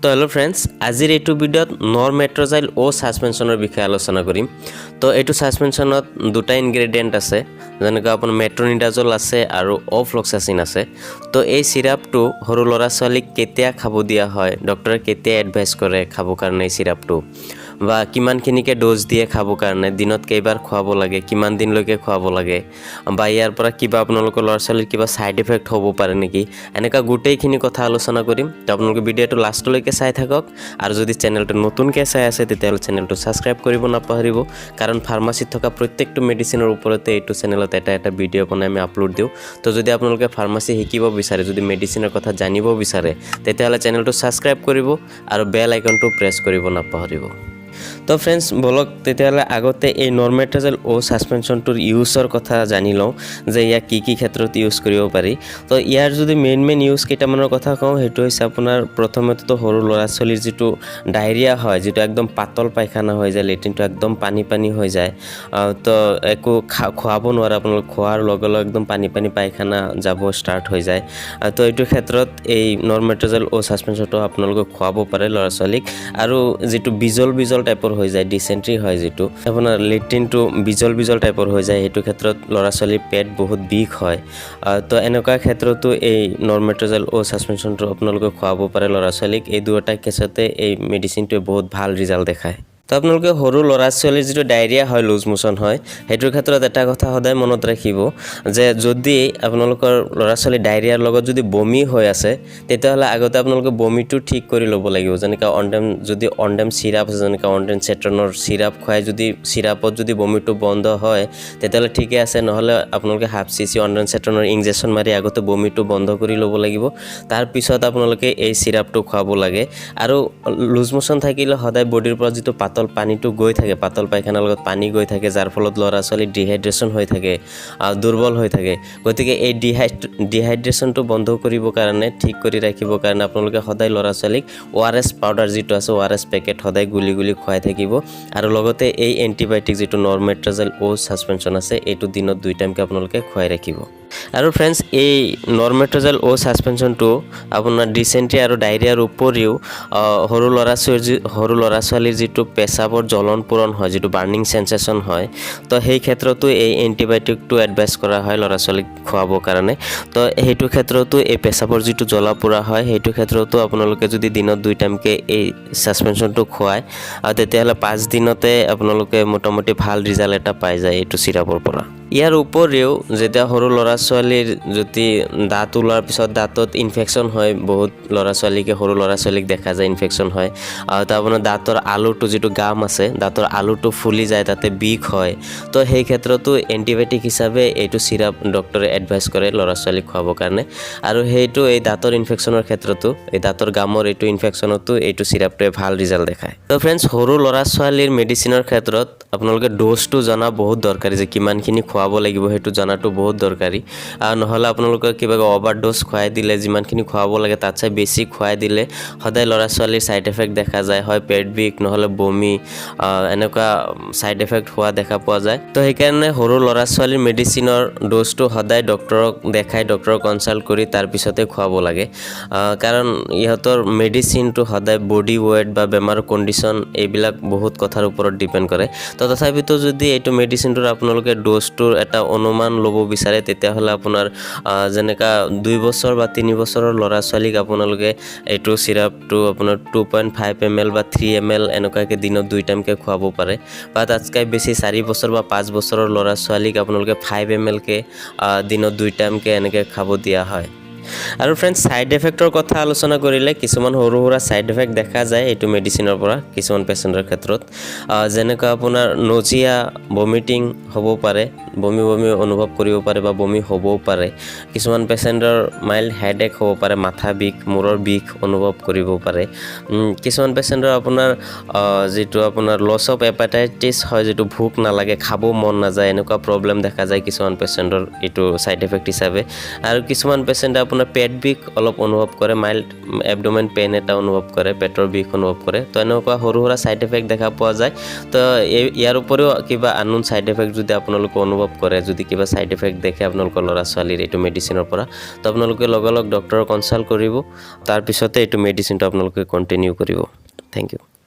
তো hello' friends, আজিৰ এইটো ভিডিঅ'ত নৰমেট্ৰজাইল ও ছাছপেনশ্যনৰ বিষয়ে আলোচনা কৰিম। তো এইটো ছাছপেনশ্যনত দুটা ইনগ্ৰেডিয়েণ্ট আছে, যেনেকৈ আপোনাৰ মেট্ৰনিডাজল আছে আৰু অফ্লক্সাচিন আছে। তো এই চিৰাপটো সৰু ল'ৰা ছোৱালীক কেতিয়া খাব দিয়া হয়, ডক্টৰে কেতিয়া এডভাইচ কৰে খাব কাৰণে এই চিৰাপটো, বা কিমানখিনিকে ড'জ দিয়ে খাব কাৰণে, দিনত কেইবাৰ খুৱাব লাগে, কিমান দিনলৈকে খুৱাব লাগে, বা ইয়াৰ পৰা কিবা আপোনালোকৰ ল'ৰা ছোৱালীৰ কিবা ছাইড ইফেক্ট হ'ব পাৰে নেকি, এনেকুৱা গোটেইখিনি কথা আলোচনা কৰিম। তো আপোনালোকে ভিডিঅ'টো লাষ্টলৈকে চাই থাকক, আৰু যদি চেনেলটো নতুনকৈ চাই আছে তেতিয়াহ'লে চেনেলটো ছাবস্ক্ৰাইব কৰিব নাপাহৰিব, কাৰণ ফাৰ্মাচীত থকা প্ৰত্যেকটো মেডিচিনৰ ওপৰতে এইটো চেনেলত এটা ভিডিঅ' বনাই আমি আপলোড দিওঁ। তো যদি আপোনালোকে ফাৰ্মাচী শিকিব বিচাৰে, যদি মেডিচিনৰ কথা জানিব বিচাৰে, তেতিয়াহ'লে চেনেলটো ছাবস্ক্ৰাইব কৰিব আৰু বেল আইকনটো প্ৰেছ কৰিব নাপাহৰিব। তো ফ্ৰেণ্ডছ, বলক তেতিয়াহ'লে আগতে এই নৰমেট্ৰজাইল ও ছাছপেনশ্যনটোৰ ইউজৰ কথা জানি লওঁ, যে ইয়াক কি ক্ষেত্ৰত ইউজ কৰিব পাৰি। তো ইয়াৰ যদি মেইন ইউজ কেইটামানৰ কথা কওঁ, সেইটো হৈছে আপোনাৰ প্ৰথমতেতো সৰু ল'ৰা ছোৱালীৰ যিটো ডায়েৰিয়া হয়, যিটো একদম পাতল পায়খানা হৈ যায়, লেট্ৰিনটো একদম পানী হৈ যায়, তো একো খুৱাব নোৱাৰে, আপোনালোক খোৱাৰ লগে লগে একদম পানী পায়খানা যাব ষ্টাৰ্ট হৈ যায়। তো এইটো ক্ষেত্ৰত এই নৰমেট্ৰজাইল ও ছাছপেনশ্যনটো আপোনালোকে খুৱাব পাৰে ল'ৰা ছোৱালীক। আৰু যিটো বিজল টাইপৰ হৈ যায়, ডিচেণ্ট্ৰি হয়, যিটো আপোনাৰ লেট্ৰিনটো বিজল টাইপৰ হৈ যায়, সেইটো ক্ষেত্ৰত ল'ৰা ছোৱালীৰ পেট বহুত বিষ হয়। তো এনেকুৱা ক্ষেত্ৰতো এই নৰমেট্ৰজাইল ও ছাছপেনশ্যনটো আপোনালোকে খুৱাব পাৰে ল'ৰা ছোৱালীক। এই দুয়োটা কেছতে এই মেডিচিনটোৱে বহুত ভাল ৰিজাল্ট দেখায়। তো আপোনালোকে সৰু ল'ৰা ছোৱালীৰ যিটো ডায়েৰিয়া হয়, লুজ মোশ্যন হয়, সেইটোৰ ক্ষেত্ৰত এটা কথা সদায় মনত ৰাখিব, যে যদি আপোনালোকৰ ল'ৰা ছোৱালী ডায়েৰিয়াৰ লগত যদি বমি হৈ আছে, তেতিয়াহ'লে আগতে আপোনালোকে বমিটো ঠিক কৰি ল'ব লাগিব। যেনেকৈ অনডেম চিৰাপ আছে, যেনেকৈ অনডেম চেট্ৰনৰ চিৰাপ খুৱাই যদি চিৰাপত যদি বমিটো বন্ধ হয়, তেতিয়াহ'লে ঠিকে আছে। নহ'লে আপোনালোকে হাফ cc অনডেম চেট্ৰনৰ ইনজেকশ্যন মাৰি আগতে বমিটো বন্ধ কৰি ল'ব লাগিব, তাৰপিছত আপোনালোকে এই চিৰাপটো খুৱাব লাগে। আৰু লুজ মোশ্যন থাকিলে সদায় বডিৰ পৰা যিটো পাতল পানীটো গৈ থাকে, পাতল পায়খানাৰ লগত পানী গৈ থাকে, যাৰ ফলত ল'ৰা ছোৱালী ডিহাইড্ৰেশ্যন হৈ থাকে, দুৰ্বল হৈ থাকে। গতিকে এই ডিহাইড্ৰেশ্যনটো বন্ধ কৰিবৰ কাৰণে, ঠিক কৰি ৰাখিবৰ কাৰণে আপোনালোকে সদায় ল'ৰা ছোৱালীক ORS পাউডাৰ যিটো আছে, ORS পেকেট সদায় গুলি খুৱাই থাকিব। আৰু লগতে এই এণ্টিবায়'টিক যিটো নৰমেট্ৰজাইল ও ছাছপেনশ্যন আছে, এইটো দিনত 2 টাইমকৈ আপোনালোকে খুৱাই ৰাখিব। আৰু ফ্ৰেণ্ডছ, এই নৰমেট্ৰজাইল ও ছাছপেনশ্যনটো আপোনাৰ ডিচেণ্ট্ৰি আৰু ডায়েৰিয়াৰ উপৰিও সৰু ল'ৰা ছোৱালীৰ যিটো পেচাবৰ জ্বলন পূৰণ হয়, যিটো বাৰ্ণিং সেন্সেশ্যন হয়, তো সেই ক্ষেত্ৰতো এই এণ্টিবায়'টিকটো এডভাইচ কৰা হয় ল'ৰা ছোৱালীক খুৱাবৰ কাৰণে। তো সেইটো ক্ষেত্ৰতো এই পেচাবৰ যিটো জ্বলা পোৰা হয়, সেইটো ক্ষেত্ৰতো আপোনালোকে যদি দিনত 2 টাইমকৈ এই ছাছপেনশ্যনটো খুৱায়, তেতিয়াহ'লে 5 দিনতে আপোনালোকে মোটামুটি ভাল ৰিজাল্ট এটা পাই যায় এইটো চিৰাপৰ পৰা। ইয়াৰ উপৰিও যেতিয়া সৰু ল'ৰা ছোৱালীৰ যদি দাঁত ওলোৱাৰ পিছত দাঁতত ইনফেকশ্যন হয়, বহুত সৰু ল'ৰা ছোৱালীক দেখা যায় ইনফেকশ্যন হয়, তো আপোনাৰ দাঁতৰ আলুটো যিটো গাম আছে, দাঁতৰ আলুটো ফুলি যায়, তাতে বিষ হয়। তো সেই ক্ষেত্ৰতো এণ্টিবায়'টিক হিচাপে এইটো চিৰাপ ডক্টৰে এডভাইচ কৰে ল'ৰা ছোৱালীক খুৱাবৰ কাৰণে। আৰু সেইটো এই দাঁতৰ ইনফেকশ্যনৰ ক্ষেত্ৰতো, এই দাঁতৰ গামৰ এইটো ইনফেকশ্যনতো এইটো চিৰাপটোৱে ভাল ৰিজাল্ট দেখায়। তো ফ্ৰেণ্ডছ, সৰু ল'ৰা ছোৱালীৰ মেডিচিনৰ ক্ষেত্ৰত আপোনালোকে ড'জটো জনা বহুত দৰকাৰী, যে কিমানখিনি খুৱাব লাগিব সেইটো জনাটো বহুত দৰকাৰী। নহ'লে আপোনালোকে কিবা অভাৰ ড'জ খুৱাই দিলে, যিমানখিনি খুৱাব লাগে তাতকৈ বেছি খুৱাই দিলে সদায় ল'ৰা ছোৱালীৰ ছাইড এফেক্ট দেখা যায়, হয় পেট বিষ, নহ'লে বমি, এনেকুৱা ছাইড এফেক্ট হোৱা দেখা পোৱা যায়। তো সেইকাৰণে সৰু ল'ৰা ছোৱালীৰ মেডিচিনৰ ড'জটো সদায় ডক্টৰক দেখাই, ডক্টৰক কনচাল্ট কৰি তাৰপিছতে খুৱাব লাগে, কাৰণ ইহঁতৰ মেডিচিনটো সদায় বডি ৱেইট বা বেমাৰৰ কণ্ডিশ্যন, এইবিলাক বহুত কথাৰ ওপৰত ডিপেণ্ড কৰে। তো তথাপিতো যদি এইটো মেডিচিনটোৰ আপোনালোকে ড'জটোৰ এটা অনুমান ল'ব বিচাৰে, তেতিয়াহ'লে আপোনাৰ যেনেকুৱা 2 বছৰ বা 3 বছৰৰ ল'ৰা ছোৱালীক আপোনালোকে এইটো চিৰাপটো আপোনাৰ 2.5 ml বা 3 ml এনেকুৱাকৈ দিনত 2 টাইমকৈ খুৱাব পাৰে। বা তাতকৈ বেছি 4 বছৰ বা 5 বছৰৰ ল'ৰা ছোৱালীক আপোনালোকে 5 mlকৈ দিনত 2 টাইমকৈ এনেকৈ খাব দিয়া হয়। আৰু ফ্ৰেণ্ডছ, ছাইড এফেক্টৰ কথা আলোচনা কৰিলে কিছুমান সৰু সুৰা ছাইড এফেক্ট দেখা যায় এইটো মেডিচিনৰ পৰা কিছুমান পেচেণ্টৰ ক্ষেত্ৰত, যেনেকুৱা আপোনাৰ নজিয়া, ভমিটিং হ'ব পাৰে, বমি অনুভৱ কৰিব পাৰে বা বমি হ'বও পাৰে। কিছুমান পেচেণ্টৰ মাইল্ড হেডেক হ'ব পাৰে, মাথা বিষ, মূৰৰ বিষ অনুভৱ কৰিব পাৰে। কিছুমান পেচেণ্টৰ আপোনাৰ যিটো আপোনাৰ লছ অফ এপাটাইটিছ হয়, যিটো ভোক নালাগে, খাব মন নাযায়, এনেকুৱা প্ৰব্লেম দেখা যায় কিছুমান পেচেণ্টৰ এইটো ছাইড এফেক্ট হিচাপে। আৰু কিছুমান পেচেণ্টে আপোনাৰ পেট বিষ অলপ অনুভৱ কৰে, মাইল্ড এবডোমেন পেইন এটা অনুভৱ কৰে, পেটৰ বিষ অনুভৱ কৰে। তো এনেকুৱা সৰু সুৰা ছাইড এফেক্ট দেখা পোৱা যায়। তো ইয়াৰ উপৰিও কিবা আননোন ছাইড এফেক্ট যদি আপোনালোকে অনুভৱ ডেভেলপ কৰে যদি কিবা সাইড ইফেক্ট দেখে আপোনালোকৰ ল'ৰা ছোৱালীৰ এইটো মেডিচিনৰ পৰা তো আপোনালোকে লগে লগ ডক্টৰক কনসাল্ট কৰিব তাৰ পিছতে এইটো মেডিচিনটো আপোনালোকে কন্টিনিউ কৰিব থ্যাংক ইউ